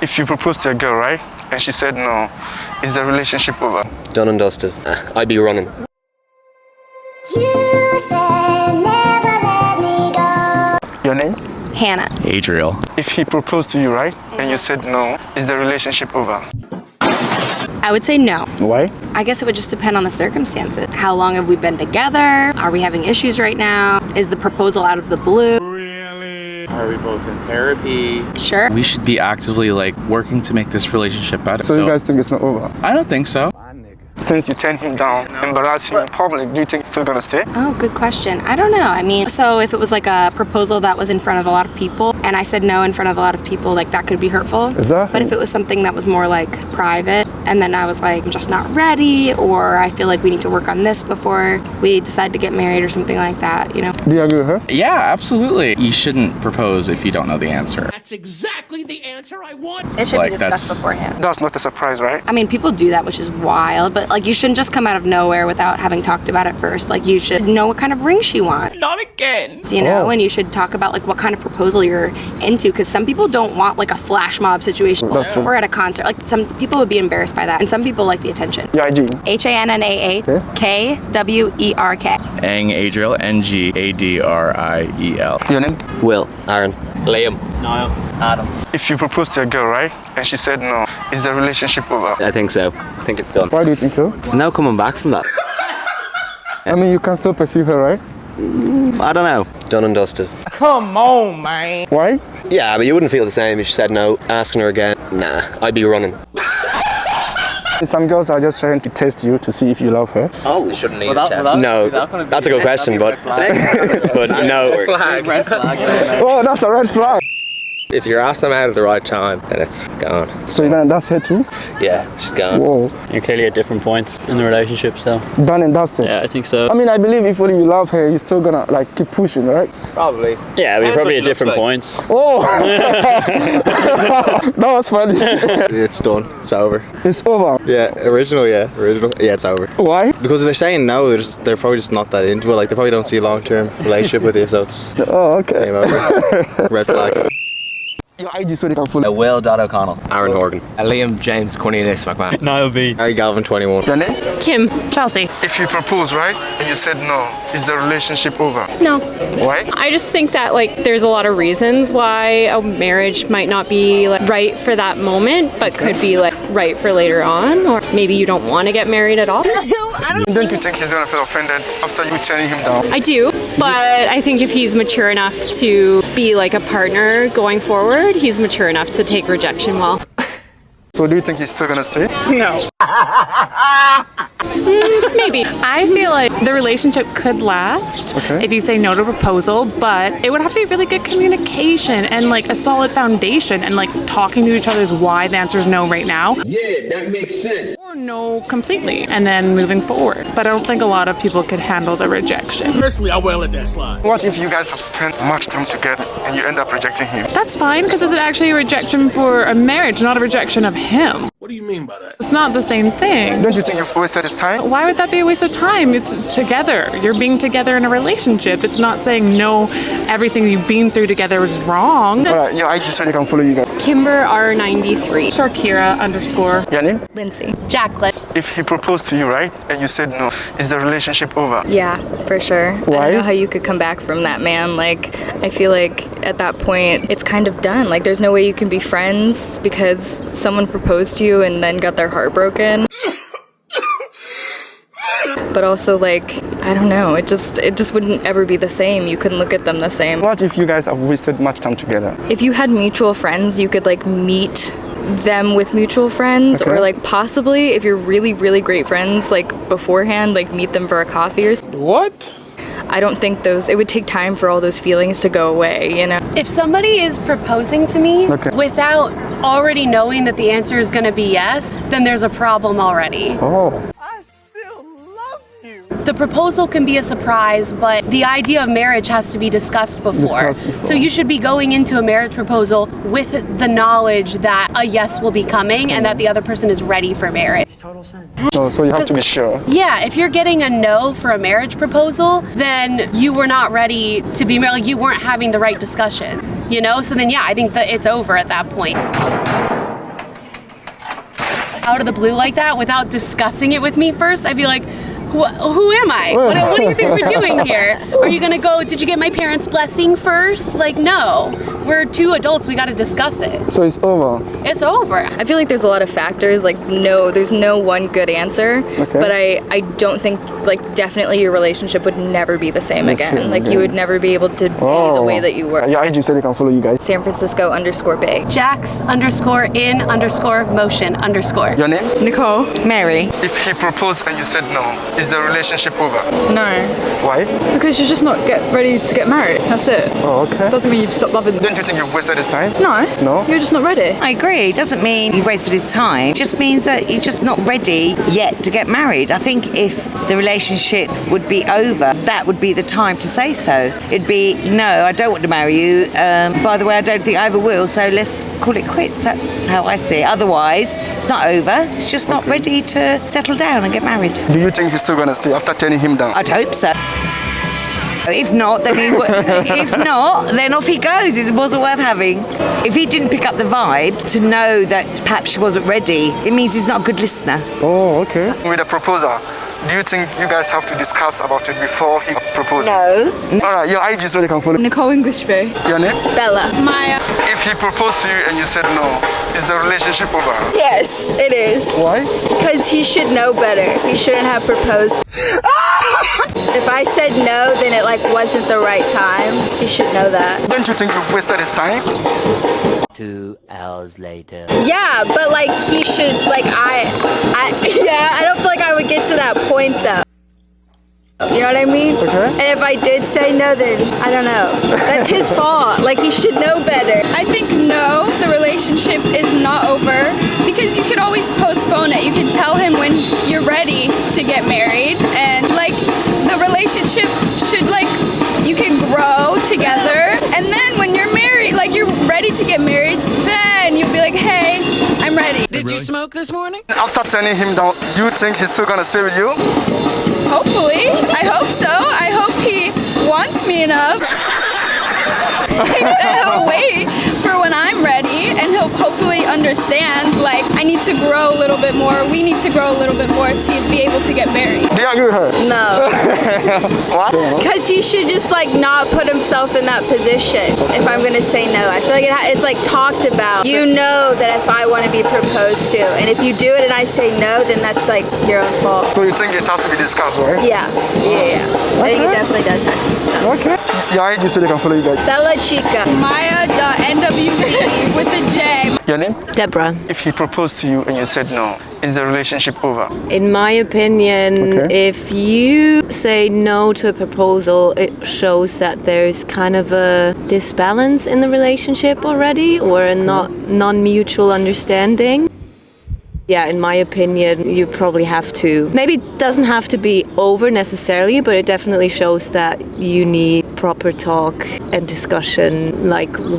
If you propose to a girl, right, and she said no, is the relationship over? Done and dusted. I'd be running. You said never let me go. Your name? Hannah. Adriel. If he proposed to you, right, and you said no, is the relationship over? I would say no. Why? I guess it would just depend on the circumstances. How long have we been together? Are we having issues right now? Is the proposal out of the blue? Are we both in therapy? Sure. We should be actively working to make this relationship better. So you guys think it's not over? I don't think so. Since you turned him down, embarrassed him in public, do you think he's still gonna stay? Oh, good question. I don't know. I mean, so if it was like a proposal that was in front of a lot of people and I said no in front of a lot of people, like that could be hurtful. Exactly. But if it was something that was more like private and then I was like, I'm just not ready, or I feel like we need to work on this before we decide to get married or something like that, you know? Do you agree with her? Yeah, absolutely. You shouldn't propose if you don't know the answer. That's exactly the answer I want. It should Like, be discussed that's- beforehand. That's not a surprise, right? I mean, people do that, which is wild, but like you shouldn't just come out of nowhere without having talked about it first. Like you should know what kind of ring she wants. Not again. You know, and you should talk about like what kind of proposal you're into, because some people don't want like a flash mob situation That's true. or at a concert. Like some people would be embarrassed by that, and some people like the attention. Yeah, I do. HANNAAKWERK. Ang Adriel, Ngadriel. Your name? Will. Aaron. Liam. Niall. Adam. If you propose to a girl, right, and she said no, is the relationship over? I think so. I think it's done. Why do you think so? There's no coming back from that. I mean, you can still pursue her, right? I don't know. Done and dusted. Come on, man. Why? Yeah, but you wouldn't feel the same if she said no. Asking her again, nah, I'd be running. Some girls are just trying to test you to see if you love her. Oh, shouldn't need a chance. No, that's a good question, but no. Red flag. Oh, that's a red flag. If you're asked them out at the right time, then it's gone. So you're gonna dust her too? Yeah, she's gone. Whoa. You're clearly at different points in the relationship, so Done and dusted. yeah, I think so. I mean, I believe if only you love her, you're still gonna like keep pushing, right? Probably. Yeah, we're probably at different points. Oh! That was funny. It's done. It's over. It's over. Yeah, original. Yeah, it's over. Why? Because if they're saying no, they're probably just not that into it. Like they probably don't see a long-term relationship with you, so it's Oh, okay. game over. Red flag. Your IG so they can follow. Will.O'Connell. Aaron Horgan. Liam James Cornelius McMahon. Niall B. Harry Galvin, 21. Your name? Kim. Chelsea. If you propose, right, and you said no, is the relationship over? No. Why? I just think that there's a lot of reasons why a marriage might not be right for that moment, but could be right for later on, or maybe you don't want to get married at all. No, I don't. Don't you think he's gonna feel offended after you turning him down? I do, but I think if he's mature enough to be like a partner going forward, he's mature enough to take rejection well. So do you think he's still gonna stay? No. Maybe. I feel like the relationship could last if you say no to a proposal, but it would have to be really good communication and a solid foundation and talking to each other is why the answer is no right now. Yeah, that makes sense. Or no completely and then moving forward. But I don't think a lot of people could handle the rejection. Personally, I will let that slide. What if you guys have spent much time together and you end up rejecting him? That's fine because it's actually a rejection for a marriage, not a rejection of him. What do you mean by that? It's not the same thing. Don't you think you've wasted his time? Why would that be a waste of time? It's together. You're being together in a relationship. It's not saying no, everything you've been through together was wrong. Alright, your IG so they can follow you guys. Kimber R93. Shakira _ Your name? Lindsay. Jacqueline. If he proposed to you, right, and you said no, is the relationship over? Yeah, for sure. I Why? don't know how you could come back from that, man. I feel like at that point, it's kind of done. There's no way you can be friends because someone proposed to you and then got their heart broken. But also, I don't know, it just wouldn't ever be the same. You couldn't look at them the same. What if you guys have wasted much time together? If you had mutual friends, you could meet them with mutual friends, Okay. or possibly if you're really, really great friends, beforehand, meet them for a coffee or something. What? I don't think it would take time for all those feelings to go away, you know? If somebody is proposing to me without already knowing that the answer is going to be yes, then there's a problem already. Oh. The proposal can be a surprise, but the idea of marriage has to be discussed before. So you should be going into a marriage proposal with the knowledge that a yes will be coming and that the other person is ready for marriage. Oh, so you have to be sure. Yeah, if you're getting a no for a marriage proposal, then you were not ready to be married. You weren't having the right discussion, So then, yeah, I think that it's over at that point. out of the blue like that without discussing it with me first, I'd be like, who am I? What do you think we're doing here? Are you gonna go, did you get my parents' blessing first? Like, no. We're two adults, we gotta discuss it. So it's over? It's over. I feel like there's a lot of factors. Like, no, there's no one good answer. Okay. But I don't think, like, definitely your relationship would never be the same again. Like, you would never be able to be the way that you were. Your IG so they can follow you guys. San Francisco_Bay. Jax_in_motion_. Your name? Nicole. Mary. If he proposed and you said no, is the relationship over? No. Why? Because you're just not ready to get married. That's it. Oh, okay. Doesn't mean you've stopped loving them. Don't you think you've wasted his time? No. No? You're just not ready. I agree. It doesn't mean you've wasted his time. It just means that you're just not ready yet to get married. I think if the relationship would be over, that would be the time to say so. It'd be, no, I don't want to marry you. By the way, I don't think I ever will, so let's call it quits. That's how I see it. Otherwise, it's not over. It's just not ready to settle down and get married. Do you think he's still gonna stay after turning him down? I'd hope so. If not, then off he goes. It wasn't worth having. If he didn't pick up the vibe to know that perhaps she wasn't ready, it means he's not a good listener. Oh, okay. With a proposal, do you think you guys have to discuss about it before he proposes? No. Alright, your IG so they can follow. Nicole Englishby. Your name? Bella. Maya. If he proposed to you and you said no, is the relationship over? Yes, it is. Why? Because he should know better. He shouldn't have proposed. If I said no, then it wasn't the right time. He should know that. Don't you think you've wasted his time? 2 hours later. Yeah, but he should I don't feel like I would get to that point though. You know what I mean? Okay. And if I did say no, then I don't know. That's his fault. He should know better. I think no, the relationship is not over because you could always postpone it. You can tell him when you're ready to get married, and the relationship should you can grow together, and then when you're married, you're ready to get married, then you'll be like, hey, I'm ready. Did you smoke this morning? After turning him down, do you think he's still gonna stay with you? Hopefully, I hope so. I hope he wants me enough. He'll wait for when I'm ready, and he'll hopefully understand, I need to grow a little bit more. We need to grow a little bit more to be able to get married. Do you agree with her? No. What? Because he should just not put himself in that position if I'm gonna say no. I feel it's talked about. You know that if I want to be proposed to, and if you do it and I say no, then that's your own fault. So you think it has to be discussed, right? Yeah. I think it definitely does have to be discussed. Okay. Your IG so they can follow you guys. Bella Chica. Maya.NWC with a J. Your name? Deborah. If he proposed to you and you said no, is the relationship over? In my opinion, if you say no to a proposal, it shows that there's kind of a disbalance in the relationship already, or a non-mutual understanding. Yeah, in my opinion, you probably have to. Maybe it doesn't have to be over necessarily, but it definitely shows that you need proper talk and discussion,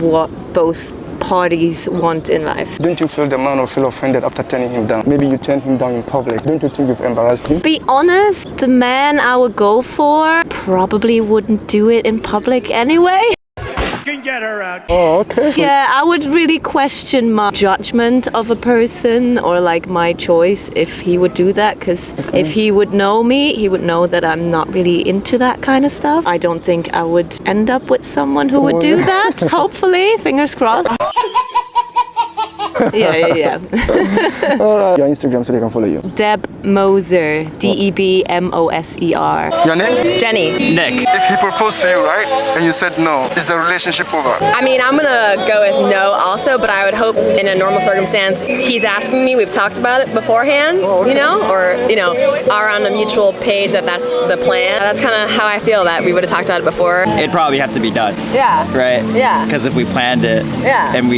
what both parties want in life. Don't you feel the man will feel offended after turning him down? Maybe you turn him down in public. Don't you think you've embarrassed him? Be honest, the man I would go for probably wouldn't do it in public anyway. Can get her out. Oh, okay. Yeah, I would really question my judgment of a person, or my choice if he would do that, because if he would know me, he would know that I'm not really into that kind of stuff. I don't think I would end up with someone who would do that. Hopefully, fingers crossed. Yeah. Your Instagram so they can follow you. Deb Moser, DEBMOSER. Your name? Jenny. Nick. If he proposed to you, right, and you said no, is the relationship over? I mean, I'm gonna go with no also, but I would hope in a normal circumstance, he's asking me, we've talked about it beforehand, are on a mutual page that's the plan. That's kind of how I feel that we would have talked about it before. It'd probably have to be done. Yeah. Right? Yeah. Because if we planned it and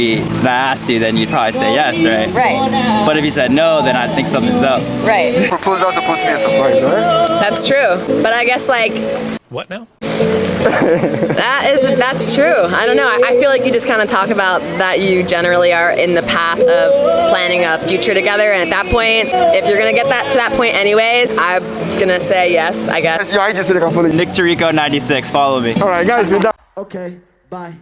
I asked you, then you'd probably say yes, right? Right. But if you said no, then I'd think something's up. Right. Proposal supposed to be a surprise, right? That's true. But I guess What now? That's true. I don't know. I feel like you just kind of talk about that you generally are in the path of planning a future together, and at that point, if you're gonna get to that point anyways, I'm gonna say yes, I guess. Your IG so they can follow you. Nick Tarico 96, follow me. Alright guys, we're done. Okay, bye.